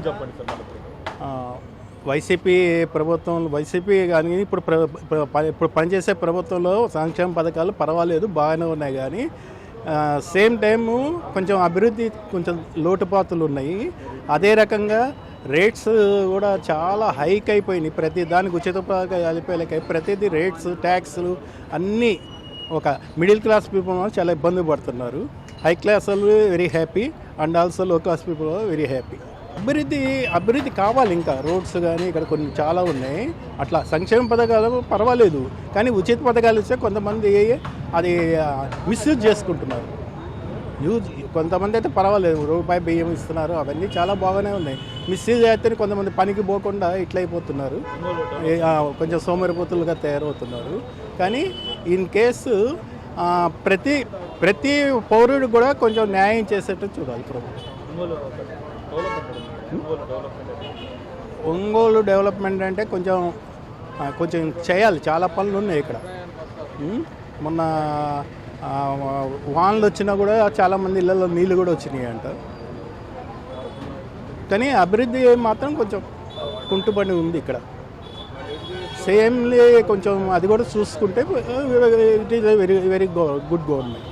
చెప్పండి sir. YCP ప్రభుత్వం కానీ ఇప్పుడు పనిచేసే ప్రభుత్వంలో సంక్షేమ పథకాలు పర్వాలేదు, బాగానే ఉన్నాయి. కానీ సేమ్ టైము కొంచెం అభివృద్ధి కొంచెం లోటుపాతులు ఉన్నాయి. అదే రకంగా రేట్స్ కూడా చాలా హైక్ అయిపోయినాయి. ప్రతి దానికి ఉచిత కలిపేలకి ప్రతిదీ రేట్స్, ట్యాక్స్లు అన్నీ ఒక మిడిల్ క్లాస్ పీపుల్ చాలా ఇబ్బంది పడుతున్నారు. హై క్లాస్ వాళ్ళు వెరీ హ్యాపీ అండ్ ఆల్సో లో క్లాస్ పీపుల్ వెరీ హ్యాపీ. అభివృద్ధి కావాలి. ఇంకా రోడ్స్ కానీ ఇక్కడ కొన్ని చాలా ఉన్నాయి. అట్లా సంక్షేమ పథకాలు పర్వాలేదు, కానీ ఉచిత పథకాలు ఇస్తే కొంతమంది అది మిస్యూజ్ చేసుకుంటున్నారు. కొంతమంది అయితే పర్వాలేదు, రూపాయి బియ్యం ఇస్తున్నారు, అవన్నీ చాలా బాగానే ఉన్నాయి. మిస్యూజ్ అయితే కొంతమంది పనికి పోకుండా ఇట్లయిపోతున్నారు, కొంచెం సోమరిపోతులుగా తయారవుతున్నారు. కానీ ఇన్ కేసు ప్రతి పౌరుడు కూడా కొంచెం న్యాయం చేసేట్టు చూడాలి ప్రభుత్వం. ఒంగోలు డెవలప్మెంట్ అంటే కొంచెం చేయాలి. చాలా పనులు ఉన్నాయి ఇక్కడ. మొన్న వానలు వచ్చినా కూడా చాలామంది ఇళ్ళల్లో నీళ్ళు కూడా వచ్చినాయి అంట. కానీ అభివృద్ధి మాత్రం కొంచెం కుంటుపడి ఉంది ఇక్కడ. సేమ్లీ కొంచెం అది కూడా చూసుకుంటే it is very very good government.